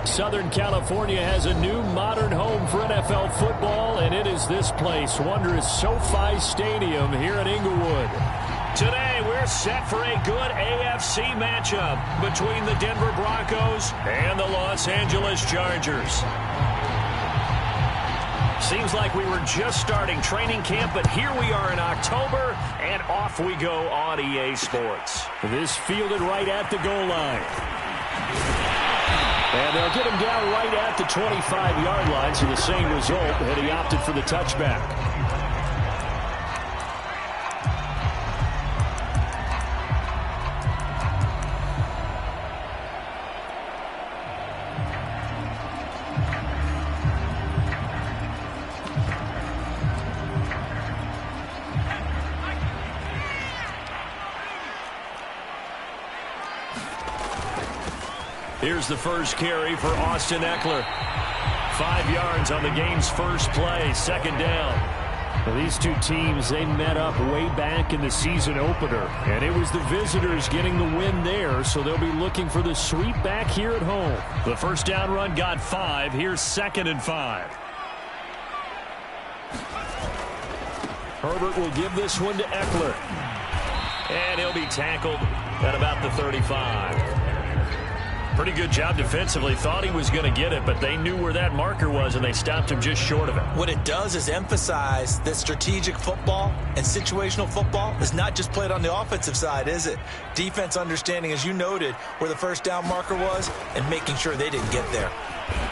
Southern California has a new modern home for NFL football, and it is this place, wondrous SoFi Stadium here in Inglewood. Today, we're set for a good AFC matchup between the Denver Broncos and the Los Angeles Chargers. Seems like we were just starting training camp, but here we are in October, and off we go on EA Sports. This fielded right at the goal line. And they'll get him down right at the 25-yard line, so the same result, and he opted for the touchback. Here's the first carry for Austin Eckler. 5 yards on the game's first play, second down. Well, these two teams, they met up way back in the season opener, and it was the visitors getting the win there, so they'll be looking for the sweep back here at home. The first down run got 5. Here's 2nd and 5. Herbert will give this one to Eckler. And he'll be tackled at about the 35. Pretty good job defensively. Thought he was going to get it, but they knew where that marker was, and they stopped him just short of it. What it does is emphasize that strategic football and situational football is not just played on the offensive side, is it? Defense understanding, as you noted, where the first down marker was and making sure they didn't get there.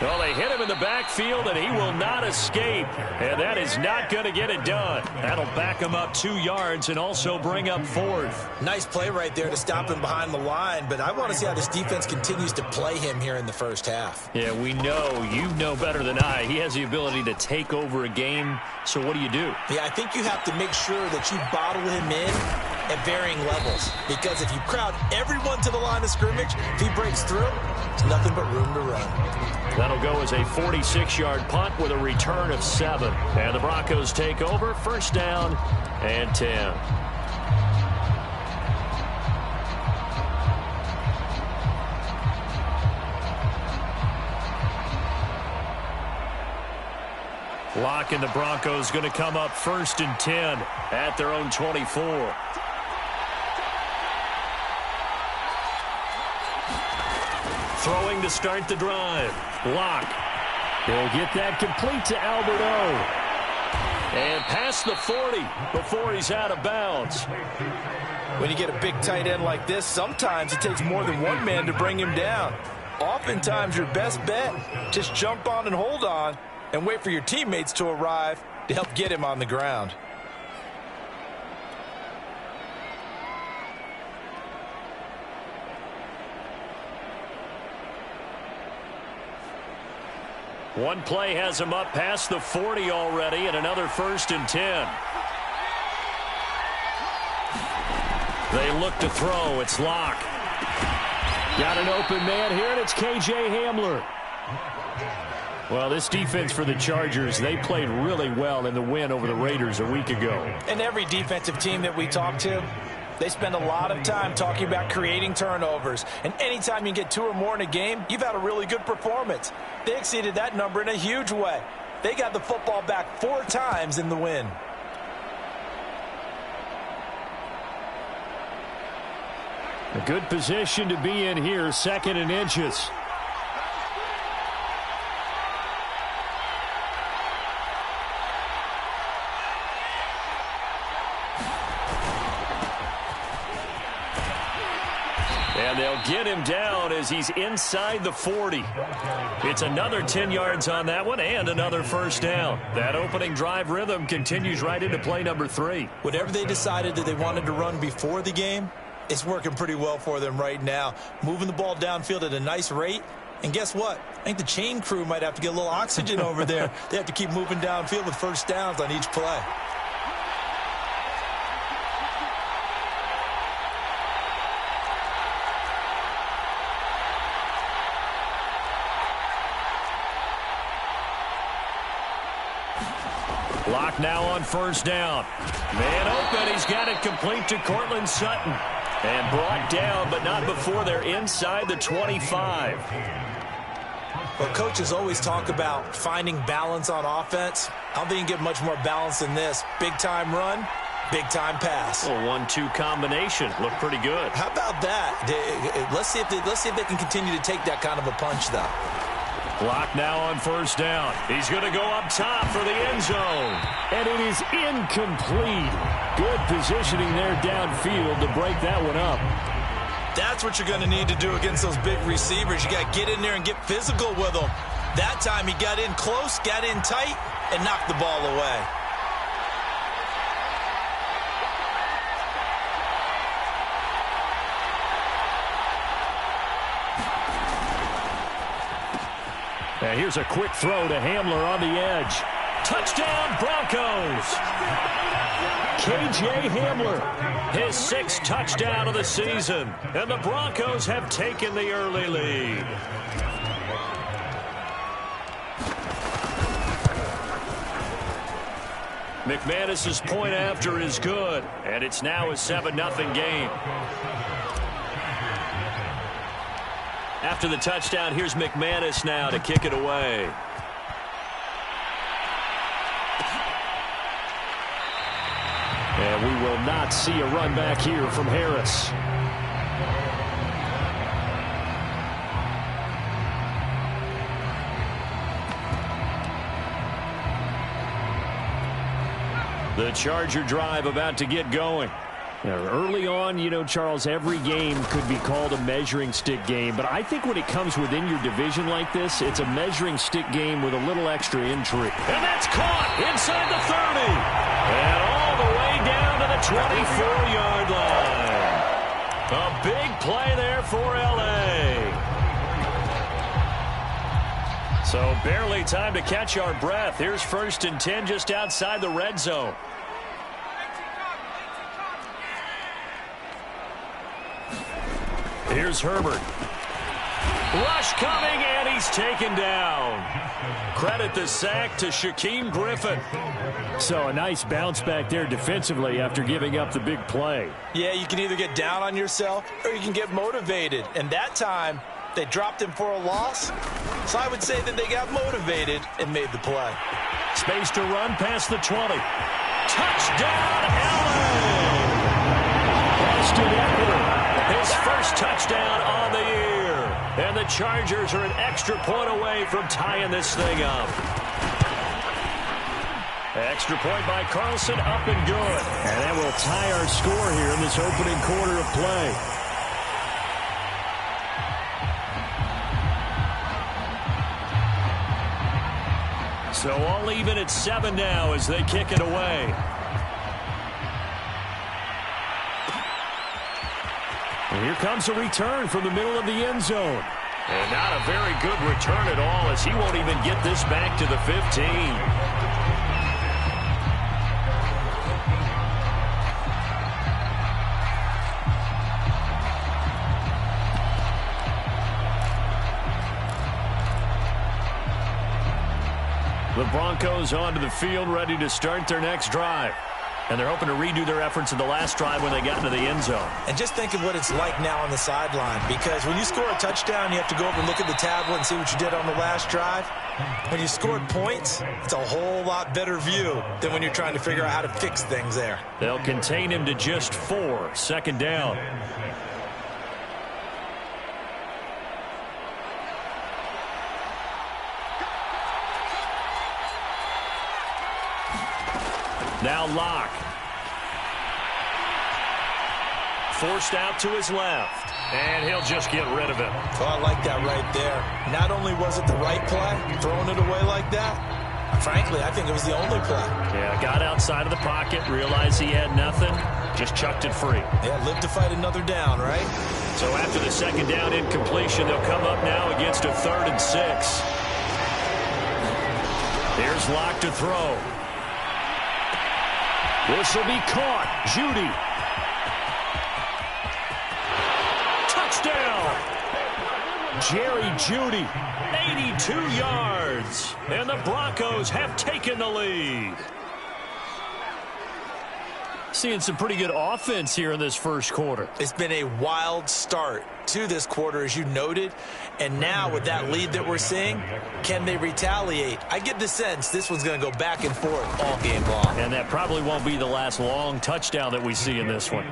Well, they hit him in the backfield, and he will not escape. And that is not going to get it done. That'll back him up 2 yards and also bring up 4th. Nice play right there to stop him behind the line, but I want to see how this defense continues to play him here in the first half. Yeah, we know. You know better than I. He has the ability to take over a game, so what do you do? Yeah, I think you have to make sure that you bottle him in at varying levels, because if you crowd everyone to the line of scrimmage, if he breaks through, there's nothing but room to run. That'll go as a 46-yard punt with a return of 7. And the Broncos take over, first down and 10. Locke and the Broncos going to come up 1st and 10 at their own 24. Throwing to start the drive. Locke. He'll get that complete to Albert O. And past the 40 before he's out of bounds. When you get a big tight end like this, sometimes it takes more than one man to bring him down. Oftentimes, your best bet, just jump on and hold on and wait for your teammates to arrive to help get him on the ground. One play has him up past the 40 already, and another 1st and 10. They look to throw. It's Locke. Got an open man here, and it's K.J. Hamler. Well, this defense for the Chargers, they played really well in the win over the Raiders a week ago. And every defensive team that we talk to, they spend a lot of time talking about creating turnovers. And anytime you get 2 or more in a game, you've had a really good performance. They exceeded that number in a huge way. They got the football back 4 times in the win. A good position to be in here, 2nd and inches. And they'll get him down as he's inside the 40. It's another 10 yards on that one and another first down. That opening drive rhythm continues right into play number 3. Whatever they decided that they wanted to run before the game, it's working pretty well for them right now. Moving the ball downfield at a nice rate. And guess what? I think the chain crew might have to get a little oxygen over there. They have to keep moving downfield with first downs on each play. Locke now on first down. Man open. He's got it complete to Cortland Sutton. And brought down, but not before they're inside the 25. Well, coaches always talk about finding balance on offense. I don't think you can get much more balance than this. Big-time run, big-time pass. A 1-2 combination. Looked pretty good. How about that? Let's see if they can continue to take that kind of a punch, though. Clock now on first down. He's going to go up top for the end zone. And it is incomplete. Good positioning there downfield to break that one up. That's what you're going to need to do against those big receivers. You got to get in there and get physical with them. That time he got in close, got in tight, and knocked the ball away. And here's a quick throw to Hamler on the edge. Touchdown, Broncos! K.J. Hamler, his 6th touchdown of the season. And the Broncos have taken the early lead. McManus's point after is good. And it's now a 7-0 game. After the touchdown, here's McManus now to kick it away. And we will not see a run back here from Harris. The Charger drive about to get going. Now, early on, you know, Charles, every game could be called a measuring stick game. But I think when it comes within your division like this, it's a measuring stick game with a little extra intrigue. And that's caught inside the 30. And all the way down to the 24-yard line. A big play there for L.A. So barely time to catch our breath. Here's 1st and 10 just outside the red zone. Here's Herbert. Rush coming, and he's taken down. Credit the sack to Shaquem Griffin. So a nice bounce back there defensively after giving up the big play. Yeah, you can either get down on yourself or you can get motivated. And that time, they dropped him for a loss. So I would say that they got motivated and made the play. Space to run past the 20. Touchdown, LA! Austin Eckler. His 1st touchdown on the year. And the Chargers are an extra point away from tying this thing up. Extra point by Carlson, up and good. And that will tie our score here in this opening quarter of play. So all even at 7 now as they kick it away. And here comes a return from the middle of the end zone. And not a very good return at all, as he won't even get this back to the 15. The Broncos onto the field, ready to start their next drive. And they're hoping to redo their efforts in the last drive when they got into the end zone. And just think of what it's like now on the sideline, because when you score a touchdown, you have to go over and look at the tablet and see what you did on the last drive. When you scored points, it's a whole lot better view than when you're trying to figure out how to fix things there. They'll contain him to just 4, 2nd down. Now Locke. Forced out to his left. And he'll just get rid of it. Oh, I like that right there. Not only was it the right play, throwing it away like that, frankly, I think it was the only play. Yeah, got outside of the pocket, realized he had nothing, just chucked it free. Yeah, live to fight another down, right? So after the 2nd down incompletion, they'll come up now against a 3rd and 6. Here's Locke to throw. This will be caught. Judy. Touchdown. Jerry Judy. 82 yards. And the Broncos have taken the lead. Seeing some pretty good offense here in this first quarter. It's been a wild start to this quarter, as you noted. And now with that lead that we're seeing, can they retaliate? I get the sense this one's going to go back and forth all game long. And that probably won't be the last long touchdown that we see in this one.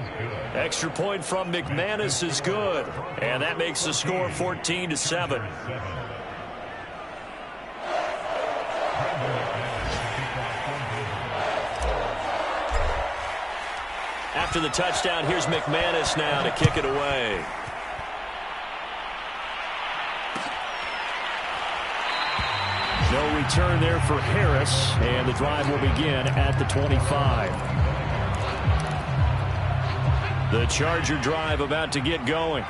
Extra point from McManus is good. And that makes the score 14-7. After the touchdown, here's McManus now to kick it away. No return there for Harris, and the drive will begin at the 25. The Charger drive about to get going.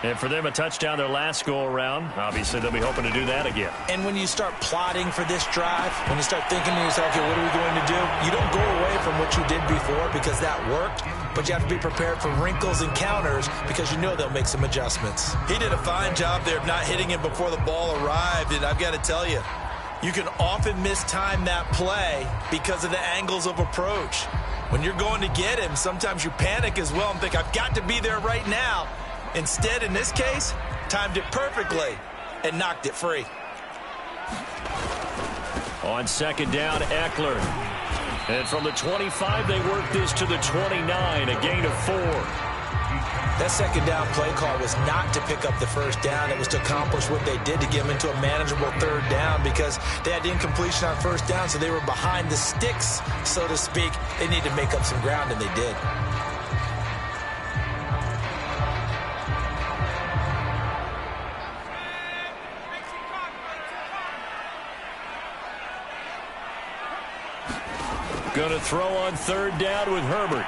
And for them, a touchdown their last go-around. Obviously, they'll be hoping to do that again. And when you start plotting for this drive, when you start thinking to yourself, okay, what are we going to do? You don't go away from what you did before because that worked, but you have to be prepared for wrinkles and counters because you know they'll make some adjustments. He did a fine job there of not hitting him before the ball arrived, and I've got to tell you, you can often mistime that play because of the angles of approach. When you're going to get him, sometimes you panic as well and think, I've got to be there right now. Instead, in this case, timed it perfectly and knocked it free. On second down, Eckler. And from the 25, they work this to the 29, a gain of 4. That second down play call was not to pick up the first down. It was to accomplish what they did to get them into a manageable third down because they had incompletion on first down, so they were behind the sticks, so to speak. They needed to make up some ground, and they did. Going to throw on third down with Herbert.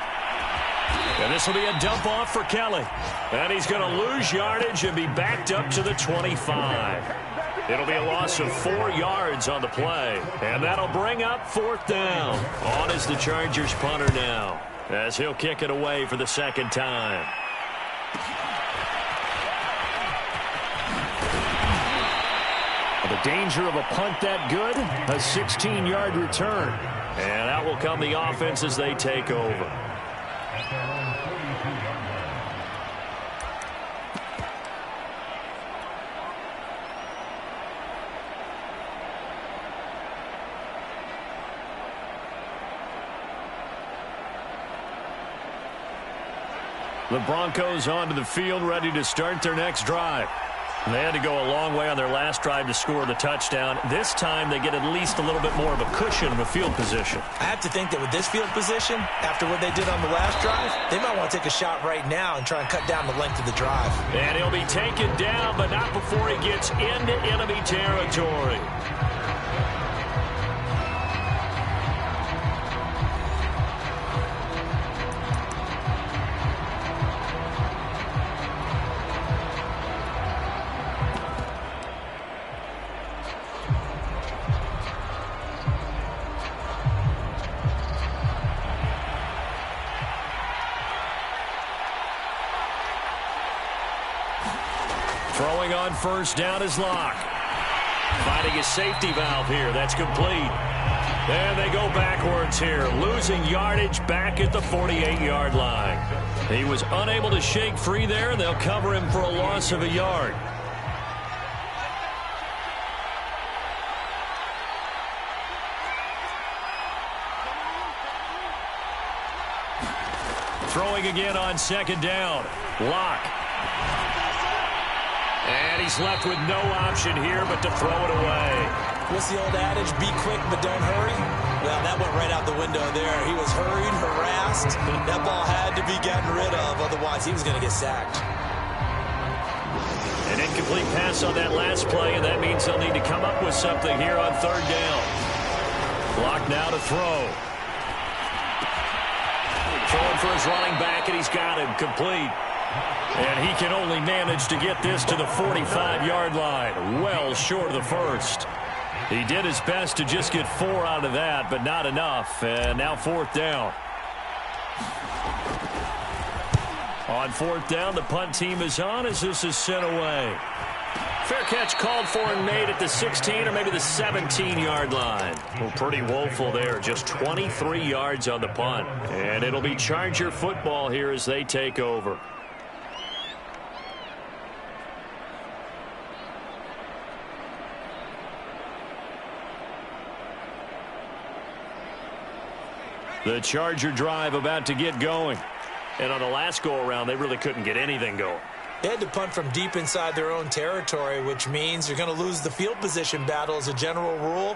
And this will be a dump off for Kelly. And he's going to lose yardage and be backed up to the 25. It'll be a loss of 4 yards on the play. And that'll bring up fourth down. On is the Chargers punter now, as he'll kick it away for the second time. The danger of a punt that good, a 16-yard return. And out will come the offense as they take over. The Broncos onto the field, ready to start their next drive. They had to go a long way on their last drive to score the touchdown. This time they get at least a little bit more of a cushion of a field position. I have to think that with this field position, after what they did on the last drive, they might want to take a shot right now and try and cut down the length of the drive. And he'll be taken down, but not before he gets into enemy territory. Throwing on first down is Locke. Finding a safety valve here. That's complete. And they go backwards here, losing yardage back at the 48-yard line. He was unable to shake free there. They'll cover him for a loss of a yard. Throwing again on second down. Locke. And he's left with no option here but to throw it away. What's the old adage? Be quick, but don't hurry. Well, that went right out the window there. He was hurried, harassed. That ball had to be gotten rid of. Otherwise, he was going to get sacked. An incomplete pass on that last play, and that means they'll need to come up with something here on third down. Block now to throw. Throwing for his running back, and he's got him complete. And he can only manage to get this to the 45-yard line, well short of the first. He did his best to just get 4 out of that, but not enough. And now fourth down. On fourth down, the punt team is on as this is sent away. Fair catch called for and made at the 16 or maybe the 17-yard line. Well, pretty woeful there. Just 23 yards on the punt. And it'll be Charger football here as they take over. The Charger drive about to get going. And on the last go-around, they really couldn't get anything going. They had to punt from deep inside their own territory, which means you're going to lose the field position battle as a general rule.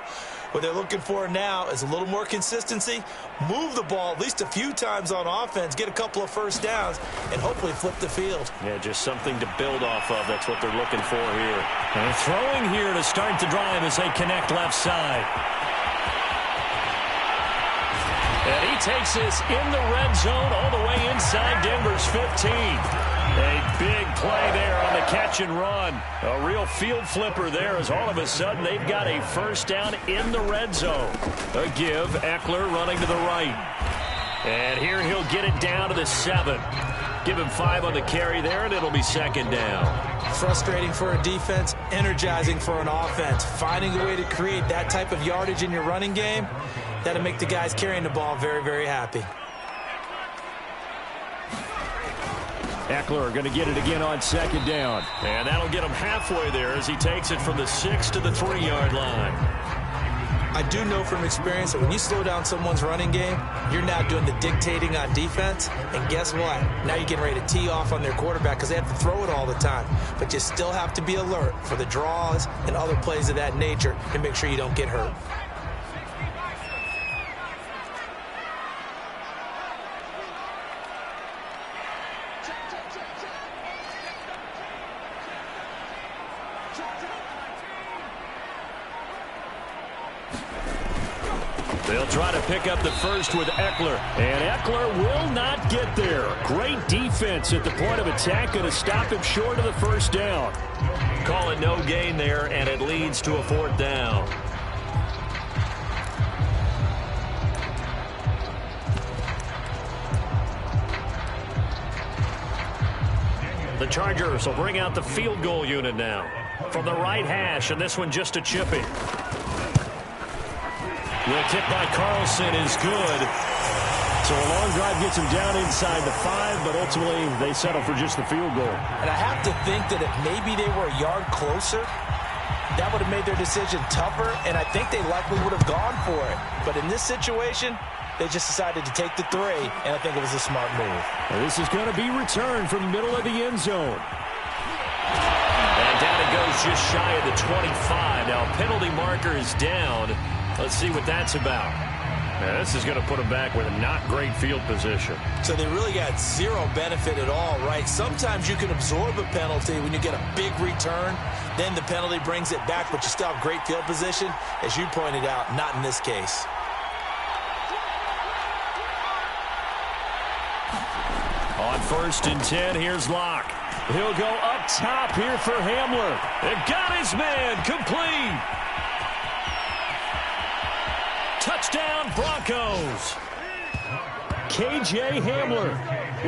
What they're looking for now is a little more consistency, move the ball at least a few times on offense, get a couple of first downs, and hopefully flip the field. Yeah, just something to build off of. That's what they're looking for here. And throwing here to start the drive as they connect left side. And he takes this in the red zone all the way inside Denver's 15. A big play there on the catch and run. A real field flipper there as all of a sudden they've got a first down in the red zone. A give, Eckler running to the right. And here he'll get it down to the 7. Give him 5 on the carry there, and it'll be second down. Frustrating for a defense, energizing for an offense. Finding a way to create that type of yardage in your running game, that'll make the guys carrying the ball very, very happy. Eckler going to get it again on second down. And that'll get him halfway there as he takes it from the 6 to the 3-yard line. I do know from experience that when you slow down someone's running game, you're now doing the dictating on defense. And guess what? Now you're getting ready to tee off on their quarterback because they have to throw it all the time. But you still have to be alert for the draws and other plays of that nature to make sure you don't get hurt. They'll try to pick up the first with Eckler. And Eckler will not get there. Great defense at the point of attack. Going to stop him short of the first down. Call it no gain there, and it leads to a 4th down. The Chargers will bring out the field goal unit now. From the right hash, and this one just a chipping. The kick by Carlson is good. So a long drive gets him down inside the 5, but ultimately they settle for just the field goal. And I have to think that if maybe they were a yard closer, that would have made their decision tougher, and I think they likely would have gone for it. But in this situation, they just decided to take the 3, and I think it was a smart move. And this is going to be returned from the middle of the end zone. And down it goes just shy of the 25. Now penalty marker is down. Let's see what that's about. Now, this is going to put them back with a not great field position. So they really got zero benefit at all, right? Sometimes you can absorb a penalty when you get a big return. Then the penalty brings it back, but you still have great field position. As you pointed out, not in this case. On 1st and 10, here's Locke. He'll go up top here for Hamler. It got his man complete. Touchdown, Broncos. K.J. Hamler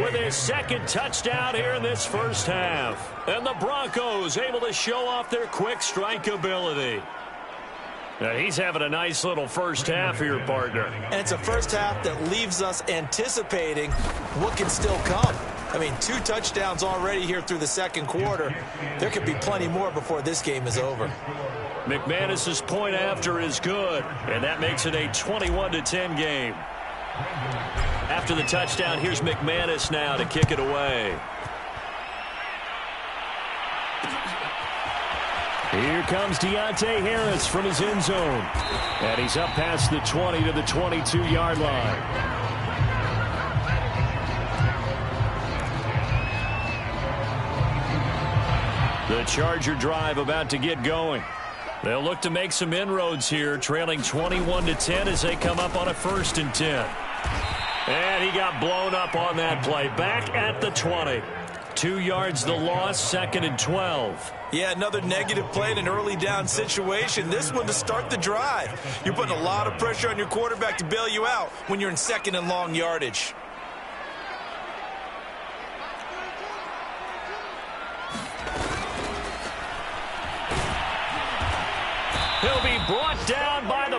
with his 2nd touchdown here in this first half. And the Broncos able to show off their quick strike ability. Now he's having a nice little first half here, partner. And it's a first half that leaves us anticipating what can still come. I mean, 2 touchdowns already here through the 2nd quarter. There could be plenty more before this game is over. McManus's point after is good, and that makes it a 21-10 game. After the touchdown, here's McManus now to kick it away. Here comes Deontay Harris from his end zone. And he's up past the 20 to the 22-yard line. The Charger drive about to get going. They'll look to make some inroads here, trailing 21-10 as they come up on a 1st and 10. And he got blown up on that play. Back at the 20. 2 yards the loss, 2nd and 12. Yeah, another negative play in an early down situation. This one to start the drive. You're putting a lot of pressure on your quarterback to bail you out when you're in 2nd and long yardage.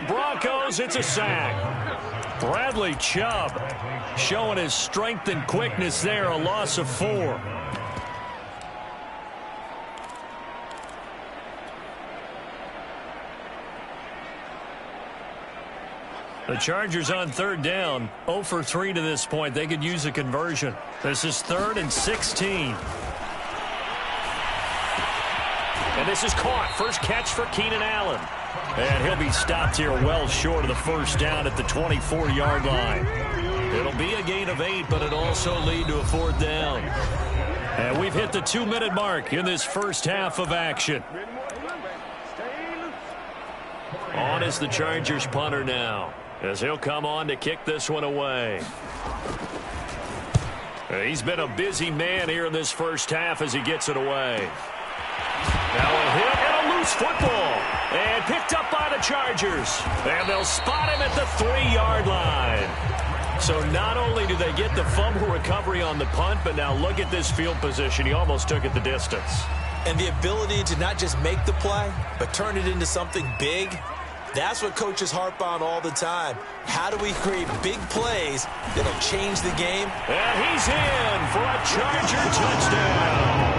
Broncos, it's a sack. Bradley Chubb showing his strength and quickness there, a loss of 4. The Chargers on 3rd down, 0 for 3 to this point. They could use a conversion. This is 3rd and 16. And this is caught. First catch for Keenan Allen. And he'll be stopped here well short of the first down at the 24-yard line. It'll be a gain of 8, but it'll also lead to a 4th down. And we've hit the 2-minute mark in this first half of action. On is the Chargers punter now, as he'll come on to kick this one away. He's been a busy man here in this first half as he gets it away. Now a hit and a loose football. And picked up by the Chargers. And they'll spot him at the 3-yard line. So not only do they get the fumble recovery on the punt, but now look at this field position. He almost took it the distance. And the ability to not just make the play, but turn it into something big. That's what coaches harp on all the time. How do we create big plays that'll change the game? And he's in for a Charger touchdown.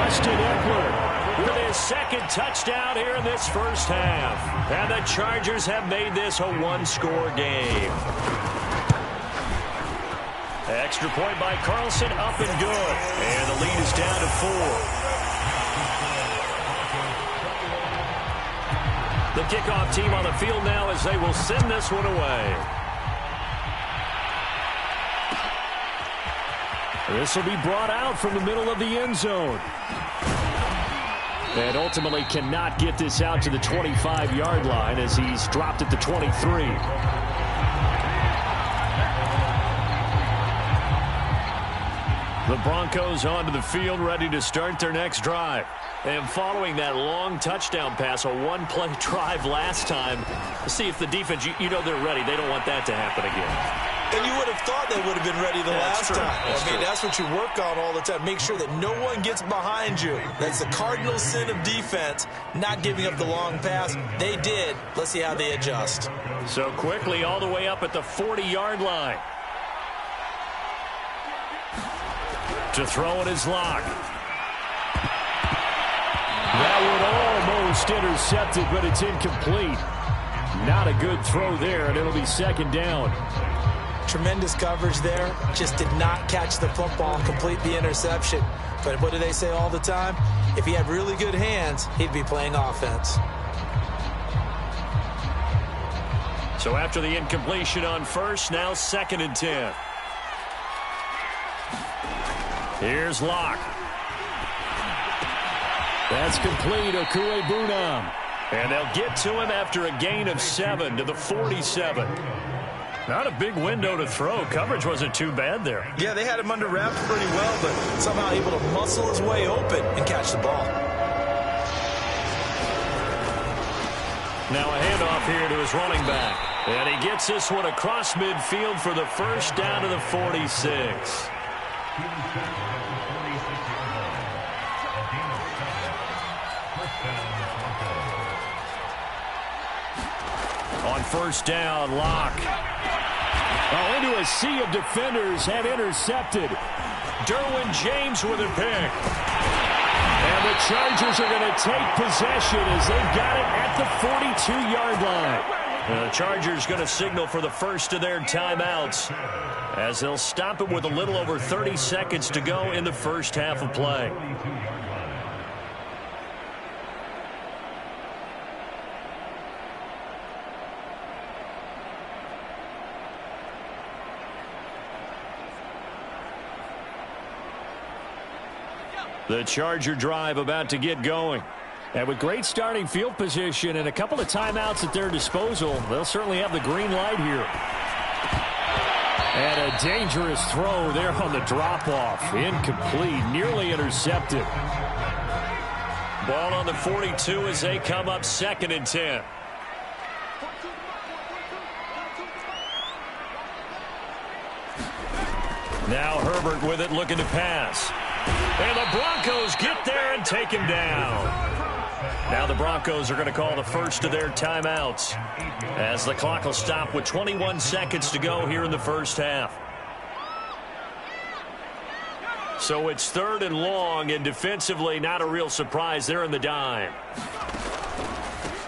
Austin Eckler with his 2nd touchdown here in this first half. And the Chargers have made this a 1-score game. Extra point by Carlson, up and good. And the lead is down to 4. The kickoff team on the field now as they will send this one away. This will be brought out from the middle of the end zone. And ultimately cannot get this out to the 25-yard line as he's dropped at the 23. The Broncos onto the field, ready to start their next drive. And following that long touchdown pass, a 1-play drive last time, let's see if the defense, you know they're ready. They don't want that to happen again. And you would have thought they would have been ready the last time. That's what you work on all the time. Make sure that no one gets behind you. That's the cardinal sin of defense, not giving up the long pass. They did. Let's see how they adjust. So quickly all the way up at the 40-yard line. To throw it is Locke. That one almost intercepted, but it's incomplete. Not a good throw there, and it'll be 2nd down. Tremendous coverage there. Just did not catch the football and complete the interception. But what do they say all the time? If he had really good hands, he'd be playing offense. So after the incompletion on first, now 2nd and 10. Here's Locke. That's complete, Okuegbunam. And they'll get to him after a gain of 7 to the 47. Not a big window to throw. Coverage wasn't too bad there. Yeah, they had him under wraps pretty well, but somehow able to muscle his way open and catch the ball. Now a handoff here to his running back. And he gets this one across midfield for the first down to the 46. On first down, Locke. Oh, into a sea of defenders and intercepted. Derwin James with a pick. And the Chargers are going to take possession as they've got it at the 42-yard line. The Chargers going to signal for the first of their timeouts as they'll stop it with a little over 30 seconds to go in the first half of play. The Charger drive about to get going. And with great starting field position and a couple of timeouts at their disposal, they'll certainly have the green light here. And a dangerous throw there on the drop-off. Incomplete, nearly intercepted. Ball on the 42 as they come up 2nd and 10. Now Herbert with it, looking to pass. And the Broncos get there and take him down. Now the Broncos are going to call the first of their timeouts as the clock will stop with 21 seconds to go here in the first half. So it's 3rd and long, and defensively not a real surprise. They're in the dime.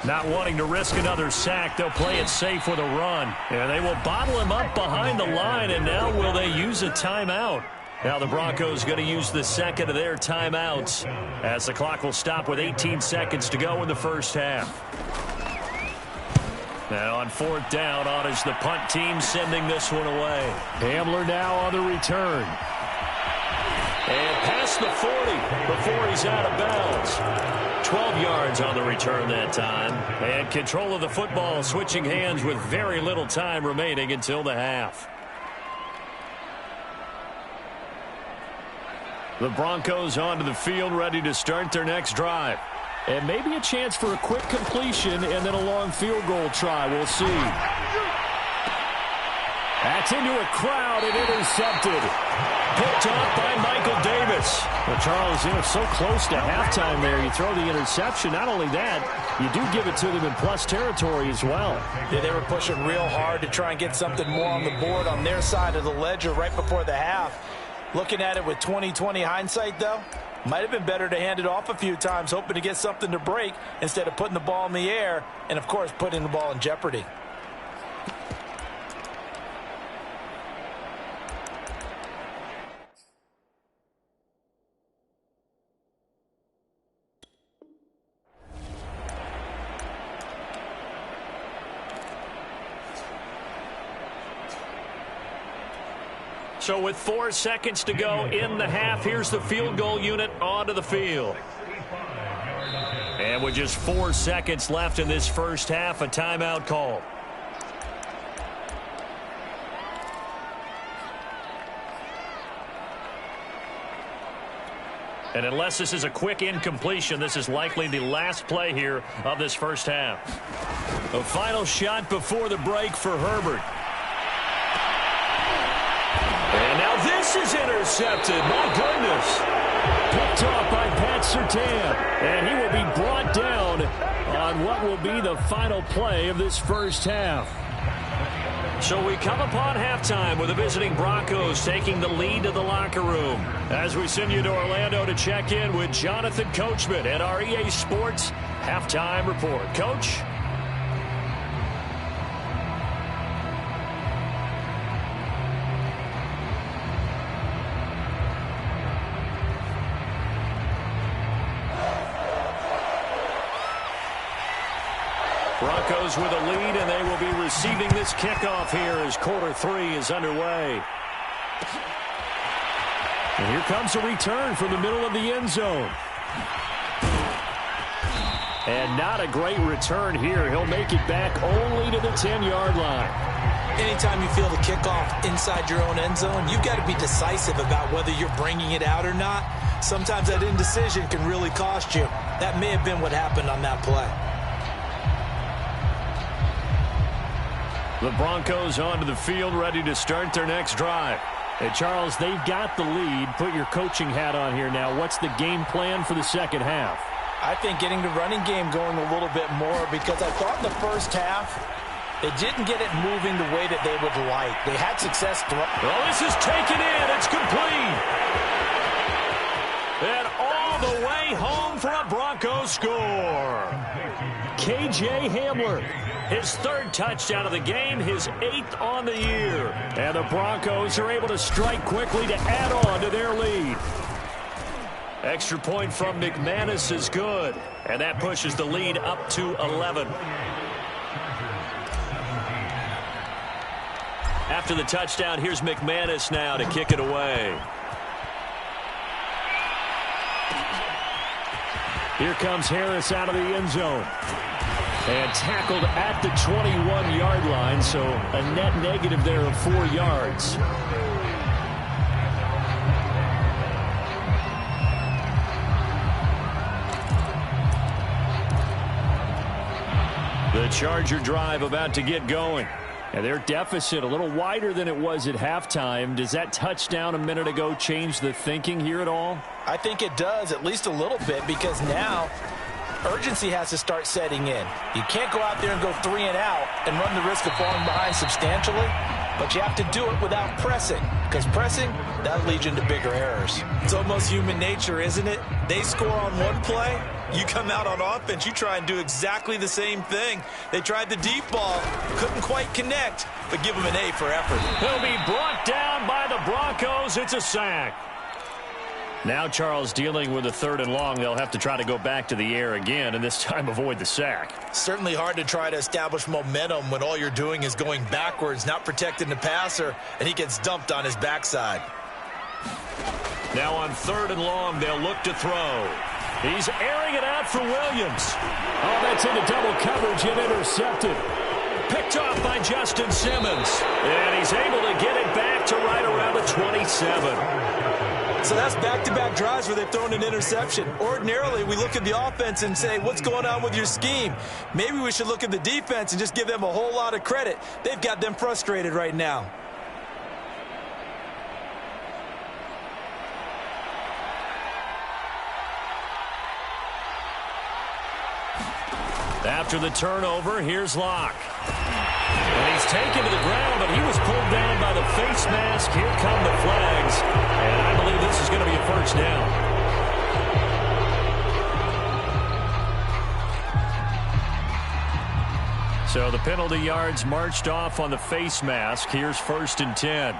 Not wanting to risk another sack, they'll play it safe with a run. And they will bottle him up behind the line, and now will they use a timeout? Now the Broncos going to use the second of their timeouts as the clock will stop with 18 seconds to go in the first half. Now on 4th down, on is the punt team sending this one away. Hamler now on the return. And past the 40 before he's out of bounds. 12 yards on the return that time. And control of the football switching hands with very little time remaining until the half. The Broncos onto the field, ready to start their next drive. And maybe a chance for a quick completion and then a long field goal try. We'll see. That's into a crowd and intercepted. Picked up by Michael Davis. Well, Charles, so close to halftime there. You throw the interception. Not only that, you do give it to them in plus territory as well. Yeah, they were pushing real hard to try and get something more on the board on their side of the ledger right before the half. Looking at it with 20/20 hindsight, though, might have been better to hand it off a few times, hoping to get something to break instead of putting the ball in the air and, of course, putting the ball in jeopardy. So with 4 seconds to go in the half, here's the field goal unit onto the field. And with just 4 seconds left in this first half, a timeout call. And unless this is a quick incompletion, this is likely the last play here of this first half. A final shot before the break for Herbert. And now this is intercepted. My goodness. Picked off by Pat Surtain. And he will be brought down on what will be the final play of this first half. So we come upon halftime with the visiting Broncos taking the lead to the locker room. As we send you to Orlando to check in with Jonathan Coachman at our EA Sports Halftime Report. Coach? Broncos with a lead, and they will be receiving this kickoff here as quarter 3 is underway. And here comes a return from the middle of the end zone. And not a great return here. He'll make it back only to the 10-yard line. Anytime you feel the kickoff inside your own end zone, you've got to be decisive about whether you're bringing it out or not. Sometimes that indecision can really cost you. That may have been what happened on that play. The Broncos onto the field, ready to start their next drive. Hey, Charles, they've got the lead. Put your coaching hat on here now. What's the game plan for the second half? I think getting the running game going a little bit more, because I thought in the first half they didn't get it moving the way that they would like. They had success throwing. Well, this is taken in. It's complete. And all the way home for a Broncos score. KJ Hamler. His 3rd touchdown of the game, his 8th on the year. And the Broncos are able to strike quickly to add on to their lead. Extra point from McManus is good. And that pushes the lead up to 11. After the touchdown, here's McManus now to kick it away. Here comes Harris out of the end zone. And tackled at the 21-yard line, so a net negative there of 4 yards. The Charger drive about to get going. And their deficit a little wider than it was at halftime. Does that touchdown a minute ago change the thinking here at all? I think it does, at least a little bit, because now urgency has to start setting in. You can't go out there and go 3 and out and run the risk of falling behind substantially, but you have to do it without pressing, because pressing, that leads you into bigger errors. It's almost human nature, isn't it? They score on one play, you come out on offense, you try and do exactly the same thing. They tried the deep ball, couldn't quite connect, but give them an A for effort. He'll be brought down by the Broncos. It's a sack. Now Charles dealing with a 3rd and long. They'll have to try to go back to the air again, and this time avoid the sack. Certainly hard to try to establish momentum when all you're doing is going backwards, not protecting the passer, and he gets dumped on his backside. Now on 3rd and long, they'll look to throw. He's airing it out for Williams. Oh, that's into double coverage and intercepted. Picked off by Justin Simmons. And he's able to get it back to right around the 27. So that's back-to-back drives where they've thrown an interception. Ordinarily, we look at the offense and say, what's going on with your scheme? Maybe we should look at the defense and just give them a whole lot of credit. They've got them frustrated right now. After the turnover, here's Locke. And he's taken to the ground, but he was pulled down by the face mask. Here come the flags. And I believe this is going to be a first down. So the penalty yards marched off on the face mask. Here's 1st and 10.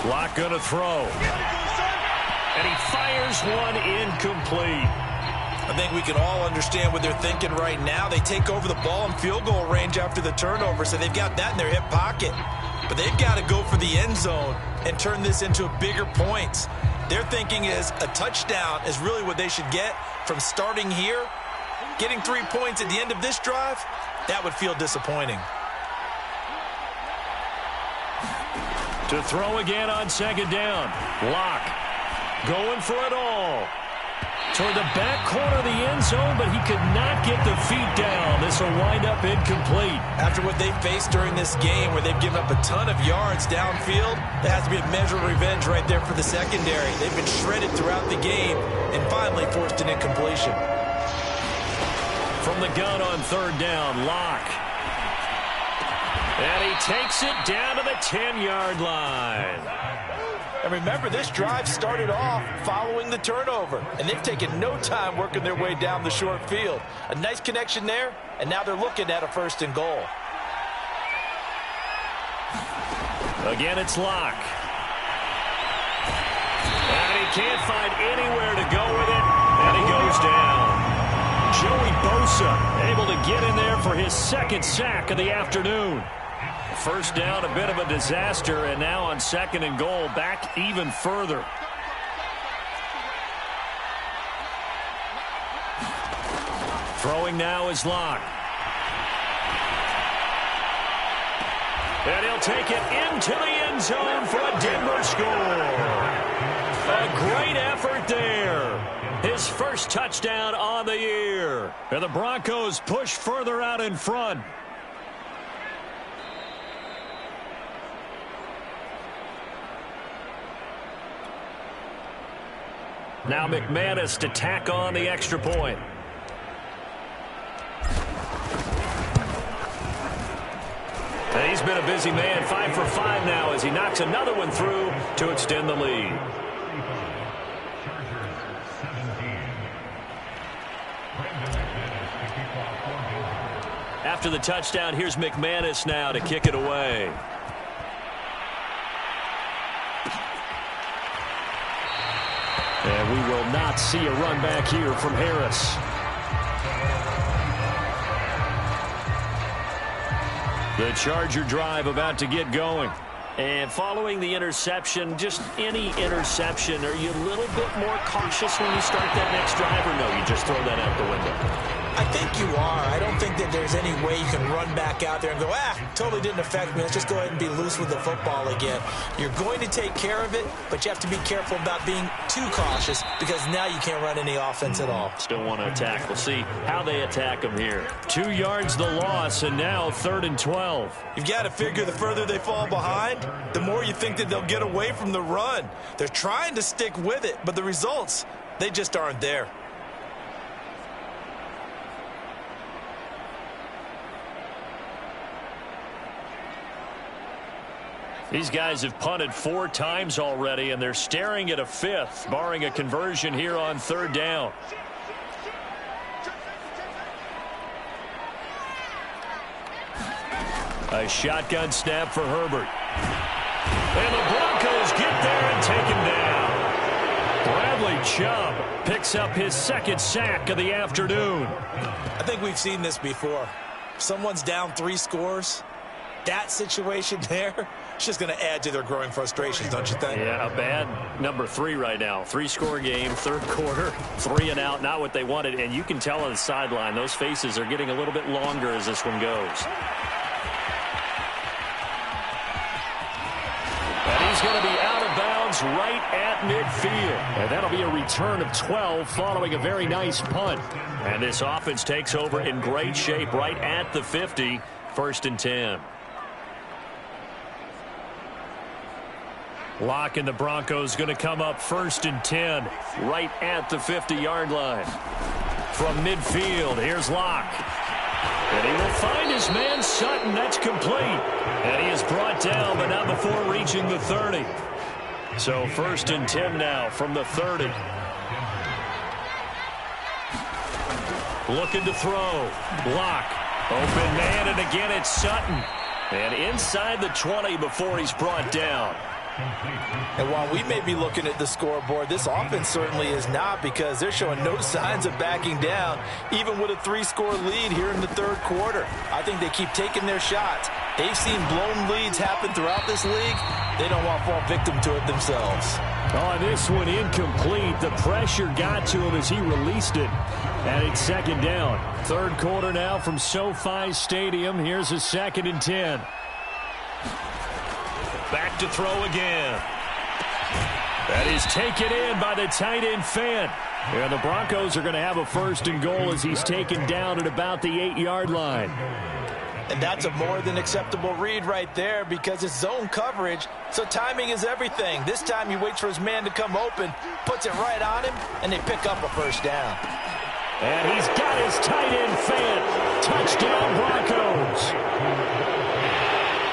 Locke going to throw. And he fires one incomplete. I think we can all understand what they're thinking right now. They take over the ball in field goal range after the turnover, so they've got that in their hip pocket. But they've got to go for the end zone and turn this into bigger points. Their thinking is a touchdown is really what they should get from starting here. Getting 3 points at the end of this drive, that would feel disappointing. To throw again on 2nd down. Locke going for it all. Toward the back corner of the end zone, but he could not get the feet down. This will wind up incomplete. After what they faced during this game where they've given up a ton of yards downfield, there has to be a measure of revenge right there for the secondary. They've been shredded throughout the game and finally forced an incompletion. From the gun on 3rd down, Locke. And he takes it down to the 10-yard line. And remember, this drive started off following the turnover, and they've taken no time working their way down the short field. A nice connection there, and now they're looking at a 1st and goal. Again, it's Locke. And he can't find anywhere to go with it, and he goes down. Joey Bosa able to get in there for his 2nd sack of the afternoon. First down, a bit of a disaster, and now on 2nd and goal, back even further. Throwing now is Locke. And he'll take it into the end zone for a Denver score. A great effort there. His first touchdown on the year. And the Broncos push further out in front. Now McManus to tack on the extra point. And he's been a busy man, 5 for 5 now as he knocks another one through to extend the lead. After the touchdown, here's McManus now to kick it away. And we will not see a run back here from Harris. The Charger drive about to get going. And following the interception, just any interception, are you a little bit more cautious when you start that next drive, or no, you just throw that out the window? I think you are. I don't think that there's any way you can run back out there and go, totally didn't affect me. Let's just go ahead and be loose with the football again. You're going to take care of it, but you have to be careful about being too cautious because now you can't run any offense at all. Still want to attack. We'll see how they attack them here. 2 yards the loss, and now 3rd and 12. You've got to figure the further they fall behind, the more you think that they'll get away from the run. They're trying to stick with it, but the results, they just aren't there. These guys have punted 4 times already, and they're staring at a 5th, barring a conversion here on 3rd down. A shotgun snap for Herbert. And the Broncos get there and take him down. Bradley Chubb picks up his 2nd sack of the afternoon. I think we've seen this before. Someone's down 3 scores. That situation there, it's just going to add to their growing frustrations, don't you think? Yeah, a bad number 3 right now. 3-score game, 3rd quarter, 3 and out, not what they wanted. And you can tell on the sideline, those faces are getting a little bit longer as this one goes. And he's going to be out of bounds right at midfield. And that'll be a return of 12 following a very nice punt. And this offense takes over in great shape right at the 50, 1st and 10. Locke and the Broncos going to come up 1st and 10 right at the 50-yard line. From midfield, here's Locke. And he will find his man Sutton. That's complete. And he is brought down, but not before reaching the 30. So 1st and 10 now from the 30. Looking to throw. Locke. Open man, and again it's Sutton. And inside the 20 before he's brought down. And while we may be looking at the scoreboard, this offense certainly is not, because they're showing no signs of backing down, even with a 3-score lead here in the 3rd quarter. I think they keep taking their shots. They've seen blown leads happen throughout this league. They don't want to fall victim to it themselves. Oh, this one incomplete. The pressure got to him as he released it. And it's 2nd down. 3rd quarter now from SoFi Stadium. Here's a 2nd and 10. Back to throw again. That is taken in by the tight end Fant. And the Broncos are going to have a 1st and goal as he's taken down at about the 8-yard line. And that's a more than acceptable read right there, because it's zone coverage, so timing is everything. This time he waits for his man to come open, puts it right on him, and they pick up a 1st down. And he's got his tight end Fant. Touchdown Broncos.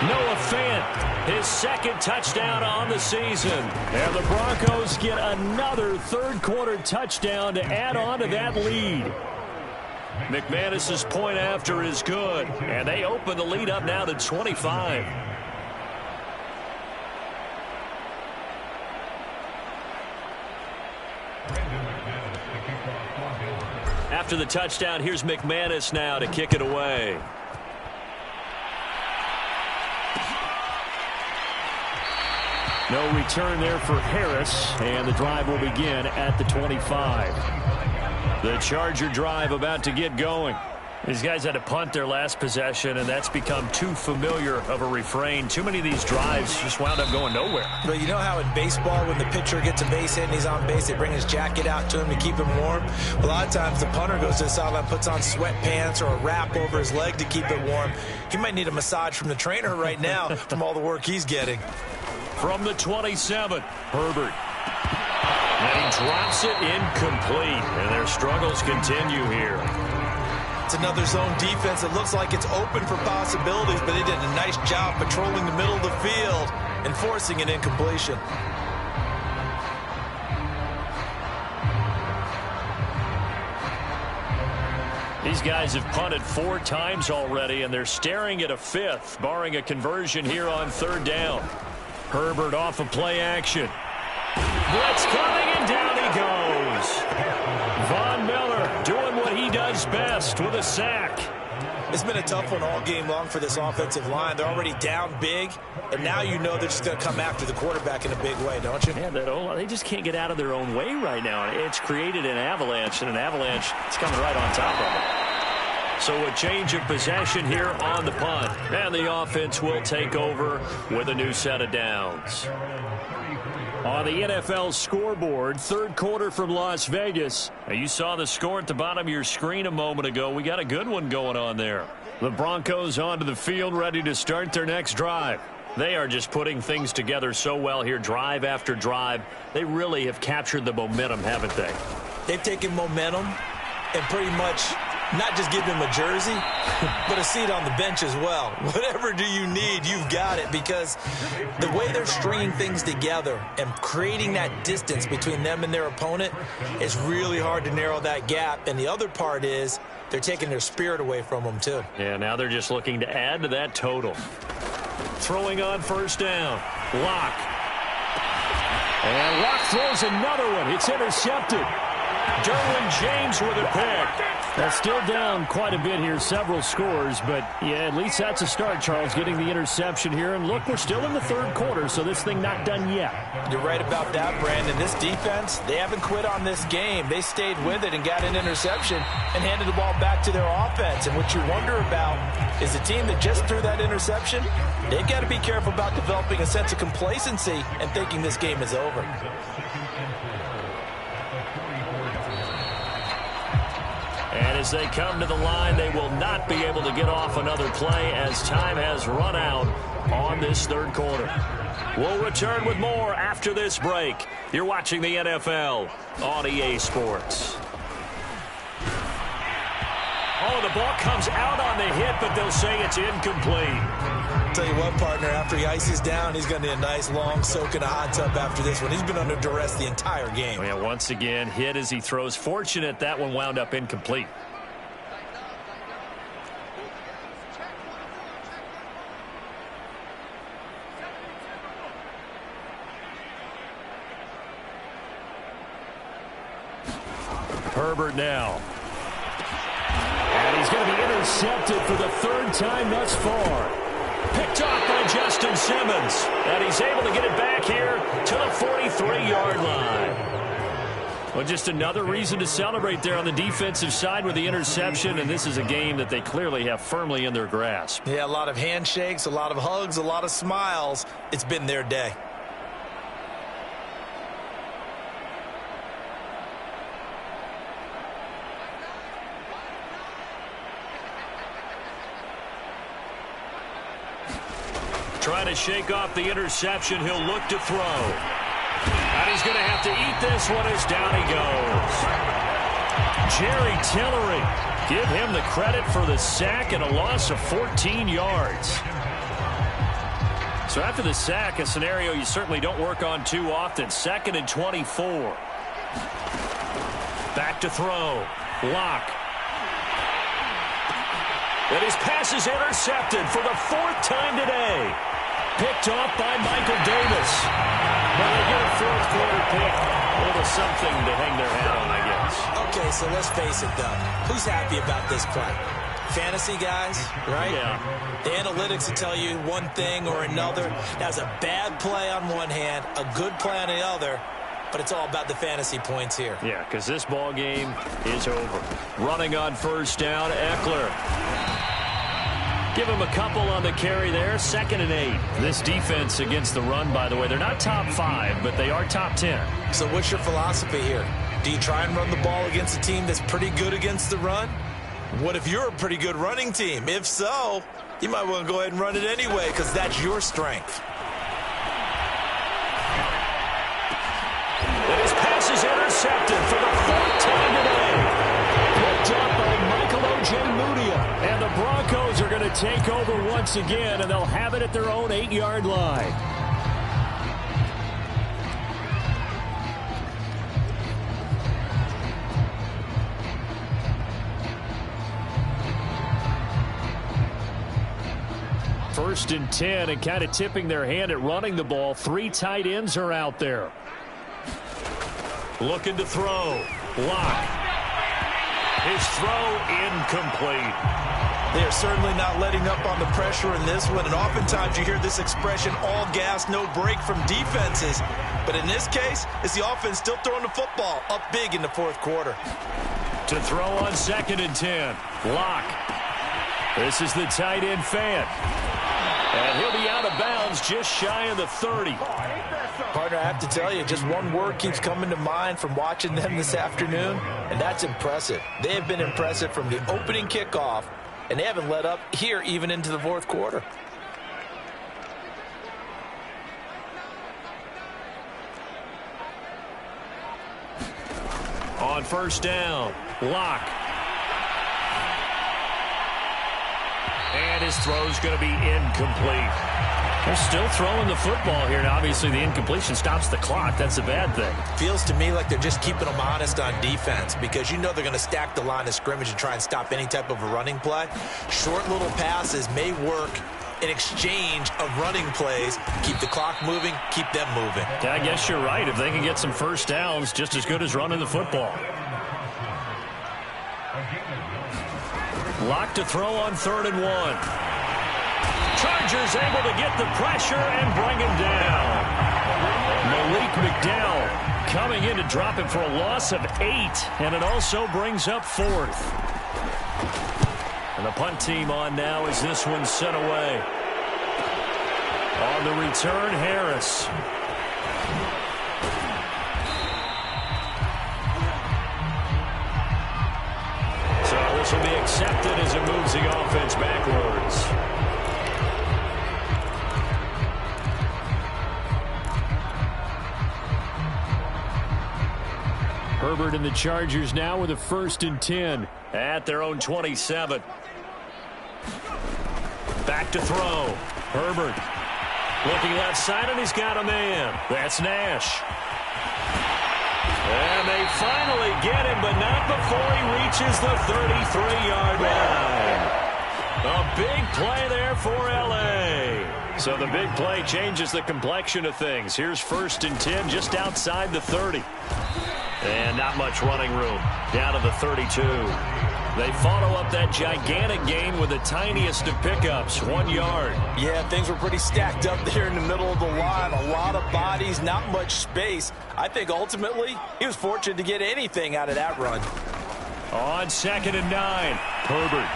Noah Fant, his 2nd touchdown on the season. And the Broncos get another 3rd quarter touchdown to add on to that lead. McManus's point after is good. And they open the lead up now to 25. After the touchdown, here's McManus now to kick it away. No return there for Harris, and the drive will begin at the 25. The Charger drive about to get going. These guys had to punt their last possession, and that's become too familiar of a refrain. Too many of these drives just wound up going nowhere. But you know how in baseball, when the pitcher gets a base hit and he's on base, they bring his jacket out to him to keep him warm? A lot of times the punter goes to the sideline, puts on sweatpants or a wrap over his leg to keep it warm. He might need a massage from the trainer right now from all the work he's getting. From the 27, Herbert. And he drops it incomplete. And their struggles continue here. It's another zone defense. It looks like it's open for possibilities, but they did a nice job patrolling the middle of the field and forcing an incompletion. These guys have punted 4 times already, and they're staring at a 5th, barring a conversion here on 3rd down. Herbert off of play action. Blitz coming, and down he goes. Von Miller doing what he does best with a sack. It's been a tough one all game long for this offensive line. They're already down big, and now you know they're just going to come after the quarterback in a big way, don't you? Yeah, they just can't get out of their own way right now. It's created an avalanche, and an avalanche is coming right on top of it. So a change of possession here on the punt. And the offense will take over with a new set of downs. On the NFL scoreboard, third quarter from Las Vegas. Now, you saw the score at the bottom of your screen a moment ago. We got a good one going on there. The Broncos onto the field, ready to start their next drive. They are just putting things together so well here, drive after drive. They really have captured the momentum, haven't they? They've taken momentum and pretty much not just give him a jersey, but a seat on the bench as well. Whatever do you need, you've got it, because the way they're stringing things together and creating that distance between them and their opponent is really hard to narrow that gap. And the other part is they're taking their spirit away from them, too. Yeah, now they're just looking to add to that total. Throwing on first down. Locke. And Locke throws another one. It's intercepted. Derwin James with a pick. They're still down quite a bit here, several scores, but yeah, at least that's a start, Charles, getting the interception here. And look, we're still in the third quarter, so this thing not done yet. You're right about that, Brandon. This defense, they haven't quit on this game. They stayed with it and got an interception and handed the ball back to their offense. And what you wonder about is the team that just threw that interception, they've got to be careful about developing a sense of complacency and thinking this game is over. And as they come to the line, they will not be able to get off another play as time has run out on this third quarter. We'll return with more after this break. You're watching the NFL on EA Sports. Oh, the ball comes out on the hit, but they'll say it's incomplete. Tell you what, partner, after he ices down, he's going to need a nice long soak in a hot tub after this one. He's been under duress the entire game. Yeah, once again, hit as he throws. Fortunate that one wound up incomplete. Herbert now. And he's going to be intercepted for the third time thus far. Picked off by Justin Simmons. And he's able to get it back here to the 43-yard line. Well, just another reason to celebrate there on the defensive side with the interception. And this is a game that they clearly have firmly in their grasp. Yeah, a lot of handshakes, a lot of hugs, a lot of smiles. It's been their day. Trying to shake off the interception. He'll look to throw. And he's going to have to eat this one as down he goes. Jerry Tillery. Give him the credit for the sack and a loss of 14 yards. So after the sack, a scenario you certainly don't work on too often. 2nd and 24. Back to throw. Locke. And his pass is intercepted for the 4th time today. Picked off by Michael Davis. Well, they get a 4th quarter pick. A little something to hang their hat on, I guess. Okay, so let's face it, though. Who's happy about this play? Fantasy guys, right? Yeah. The analytics will tell you one thing or another. That's a bad play on one hand, a good play on the other. But it's all about the fantasy points here. Yeah, because this ball game is over. Running on first down, Eckler. Give him a couple on the carry there. 2nd and 8. This defense against the run, by the way, they're not top 5, but they are top 10. So what's your philosophy here? Do you try and run the ball against a team that's pretty good against the run? What if you're a pretty good running team? If so, you might want to go ahead and run it anyway because that's your strength. And his pass is intercepted for the 4th time today. Picked up by Michael Ojemudia. And the Broncos are going to take over once again, and they'll have it at their own 8-yard line. First and 10, and kind of tipping their hand at running the ball. 3 tight ends are out there. Looking to throw. Locke. His throw incomplete. They are certainly not letting up on the pressure in this one, and oftentimes you hear this expression, all gas, no break from defenses. But in this case, it's the offense still throwing the football up big in the 4th quarter. To throw on 2nd and 10. Lock. This is the tight end Fant. And he'll be out of bounds just shy of the 30. Partner, I have to tell you, just one word keeps coming to mind from watching them this afternoon, and that's impressive. They have been impressive from the opening kickoff, and they haven't let up here even into the fourth quarter. On 1st down, Lock. And his throw's going to be incomplete. They're still throwing the football here, and obviously the incompletion stops the clock. That's a bad thing. Feels to me like they're just keeping them honest on defense because you know they're going to stack the line of scrimmage and try and stop any type of a running play. Short little passes may work in exchange of running plays. Keep the clock moving, keep them moving. Yeah, I guess you're right. If they can get some first downs, just as good as running the football. Lock to throw on 3rd and 1. Chargers able to get the pressure and bring him down. Malik McDowell coming in to drop him for a loss of 8, and it also brings up 4th. And the punt team on now as this one's sent away. On the return, Harris. So this will be accepted as it moves the offense backwards. Herbert and the Chargers now with a 1st and 10 at their own 27. Back to throw. Herbert looking left side, and he's got a man. That's Nash. And they finally get him, but not before he reaches the 33-yard line. A big play there for L.A. So the big play changes the complexion of things. Here's 1st and 10 just outside the 30. And not much running room. Down to the 32. They follow up that gigantic gain with the tiniest of pickups, 1 yard. Yeah, things were pretty stacked up there in the middle of the line. A lot of bodies, not much space. I think ultimately he was fortunate to get anything out of that run. On 2nd and 9, Herbert.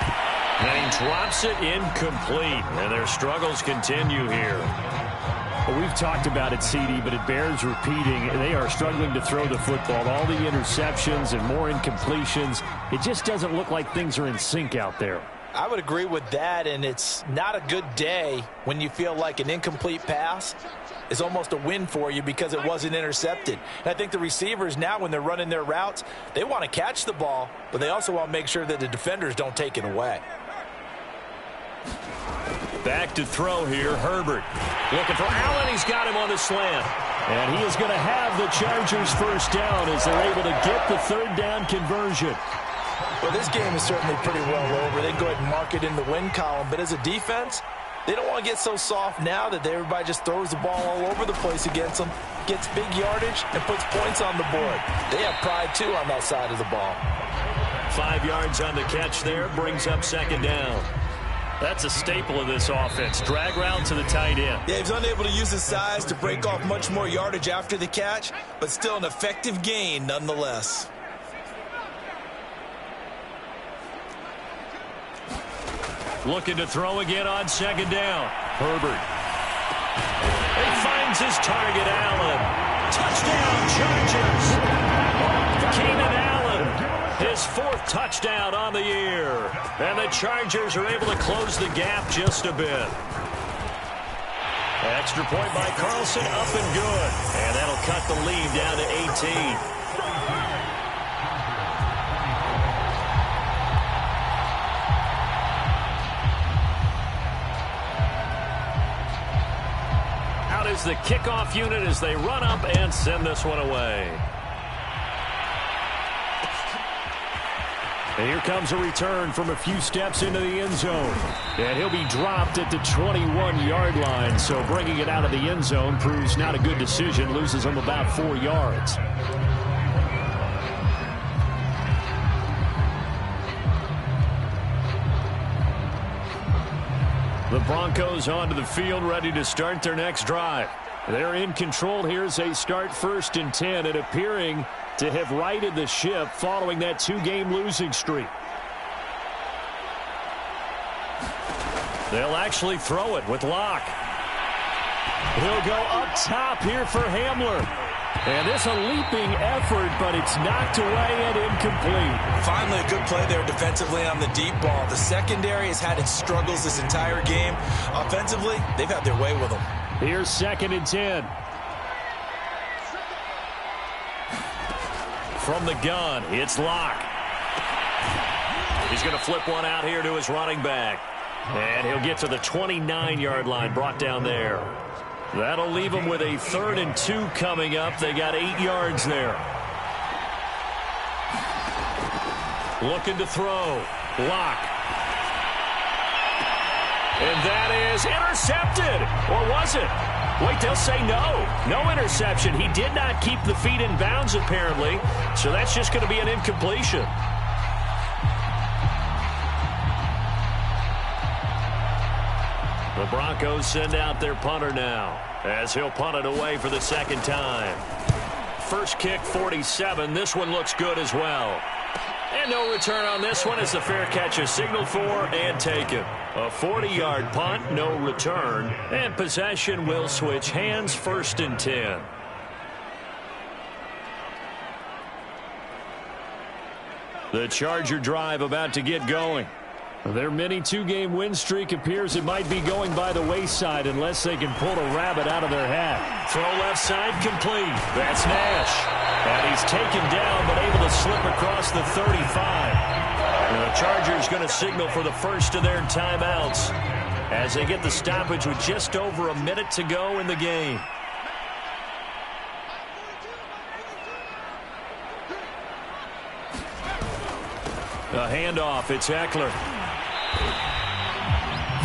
And he drops it incomplete. And their struggles continue here. Well, we've talked about it, CD, but it bears repeating. They are struggling to throw the football. All the interceptions and more incompletions. It just doesn't look like things are in sync out there. I would agree with that, and it's not a good day when you feel like an incomplete pass is almost a win for you because it wasn't intercepted. And I think the receivers now, when they're running their routes, they want to catch the ball, but they also want to make sure that the defenders don't take it away. Back to throw here, Herbert. Looking for Allen. He's got him on the slant. And he is going to have the Chargers 1st down as they're able to get the 3rd down conversion. Well, this game is certainly pretty well over. They can go ahead and mark it in the win column. But as a defense, they don't want to get so soft now that everybody just throws the ball all over the place against them, gets big yardage, and puts points on the board. They have pride, too, on that side of the ball. 5 yards on the catch there, brings up 2nd down. That's a staple of this offense. Drag route to the tight end. Yeah, he's unable to use his size to break off much more yardage after the catch, but still an effective gain nonetheless. Looking to throw again on 2nd down. Herbert. He finds his target, Allen. Touchdown, Chargers. Keenan Allen, his 4th touchdown on the year. And the Chargers are able to close the gap just a bit. Extra point by Carlson, up and good. And that'll cut the lead down to 18. Is the kickoff unit as they run up and send this one away. And here comes a return from a few steps into the end zone. And he'll be dropped at the 21-yard line. So bringing it out of the end zone proves not a good decision. Loses him about 4 yards. The Broncos onto the field, ready to start their next drive. They're in control here as they start 1st and 10, and appearing to have righted the ship following that 2-game losing streak. They'll actually throw it with Locke. He'll go up top here for Hamler. And it's a leaping effort, but it's knocked away and incomplete. Finally, a good play there defensively on the deep ball. The secondary has had its struggles this entire game. Offensively, they've had their way with them. Here's 2nd and 10. From the gun, it's Locke. He's going to flip one out here to his running back. And he'll get to the 29-yard line, brought down there. That'll leave him with a 3rd and 2 coming up. They got 8 yards there. Looking to throw. Locke. And that is intercepted. Or was it? Wait, they'll say no. No interception. He did not keep the feet in bounds, apparently. So that's just going to be an incompletion. The Broncos send out their punter now, as he'll punt it away for the 2nd time. First kick, 47. This one looks good as well. And no return on this one as the fair catch is signaled for and taken. A 40-yard punt, no return. And possession will switch hands, 1st and 10. The Charger drive about to get going. Their mini 2-game win streak appears it might be going by the wayside unless they can pull a rabbit out of their hat. Throw left side complete. That's Nash. And he's taken down but able to slip across the 35. The Chargers going to signal for the first of their timeouts as they get the stoppage with just over a minute to go in the game. A handoff. It's Eckler.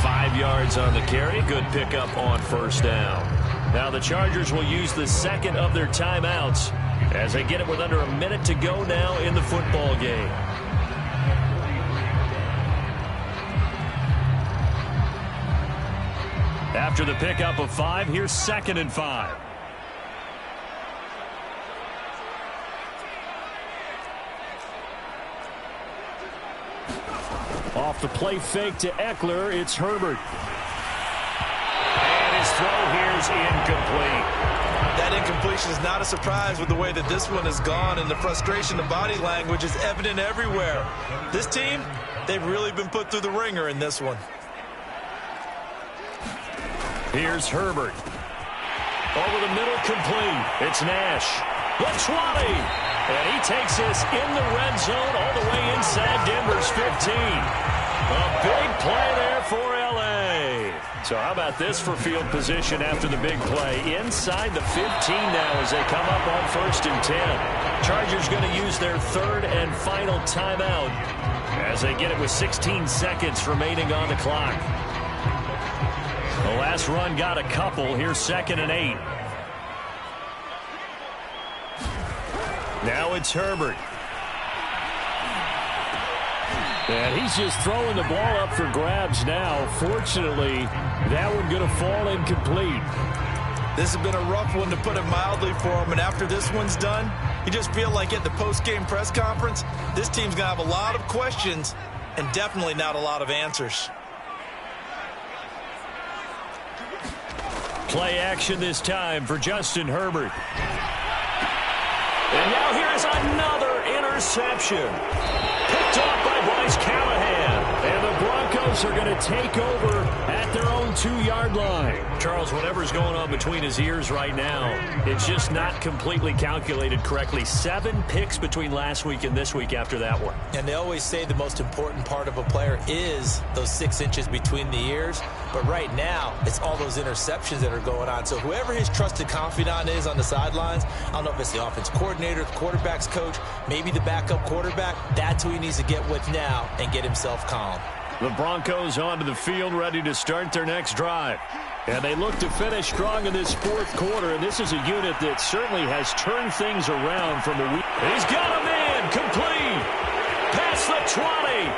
5 yards on the carry. Good pickup on 1st down. Now the Chargers will use the 2nd of their timeouts as they get it with under a minute to go now in the football game. After the pickup of 5, here's 2nd and 5. Off the play fake to Eckler, it's Herbert. And his throw here's incomplete. That incompletion is not a surprise with the way that this one has gone, and the frustration, the body language is evident everywhere. This team, they've really been put through the ringer in this one. Here's Herbert. Over the middle, complete. It's Nash. The 20. And he takes us in the red zone all the way inside Denver's 15. A big play there for L.A. So how about this for field position after the big play? Inside the 15 now as they come up on 1st and 10. Chargers going to use their 3rd and final timeout as they get it with 16 seconds remaining on the clock. The last run got a couple. Here's 2nd and 8. Now it's Herbert. And he's just throwing the ball up for grabs now. Fortunately, that one going to fall incomplete. This has been a rough one, to put it mildly, for him. And after this one's done, you just feel like at the post-game press conference, this team's going to have a lot of questions and definitely not a lot of answers. Play action this time for Justin Herbert. And now here's another interception. Picked off by Bryce Callahan. And the Broncos are going to take over at their own 2-yard line. Charles, whatever's going on between his ears right now, it's just not completely calculated correctly. 7 picks between last week and this week after that one. And they always say the most important part of a player is those 6 inches between the ears. But right now, it's all those interceptions that are going on. So whoever his trusted confidant is on the sidelines, I don't know if it's the offense coordinator, the quarterback's coach, maybe the backup quarterback, that's who he needs to get with now and get himself calm. The Broncos onto the field, ready to start their next drive. And they look to finish strong in this 4th quarter. And this is a unit that certainly has turned things around from a week. He's got a man complete. Past the 20.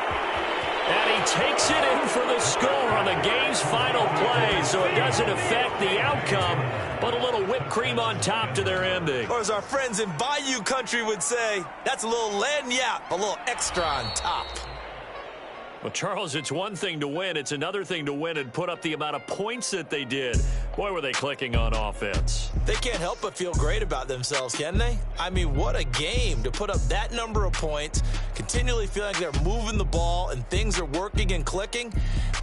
And he takes it in for the score on the game's final play, so it doesn't affect the outcome, but a little whipped cream on top to their ending. Or as our friends in Bayou Country would say, that's a little lagniappe, a little extra on top. Well, Charles, it's one thing to win. It's another thing to win and put up the amount of points that they did. Boy, were they clicking on offense. They can't help but feel great about themselves, can they? I mean, what a game to put up that number of points, continually feeling like they're moving the ball and things are working and clicking.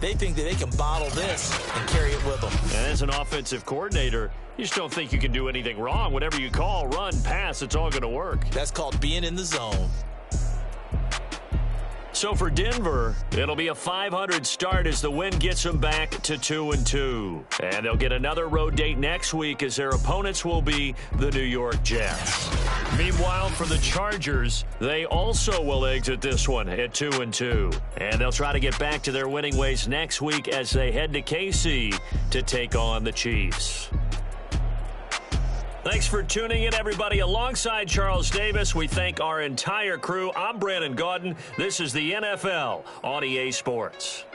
They think that they can bottle this and carry it with them. And as an offensive coordinator, you just don't think you can do anything wrong. Whatever you call, run, pass, it's all going to work. That's called being in the zone. So for Denver, it'll be a 500 start as the win gets them back to 2-2. And they'll get another road date next week as their opponents will be the New York Jets. Meanwhile, for the Chargers, they also will exit this one at 2-2. And they'll try to get back to their winning ways next week as they head to KC to take on the Chiefs. Thanks for tuning in, everybody. Alongside Charles Davis, we thank our entire crew. I'm Brandon Gaudin. This is the NFL on EA Sports.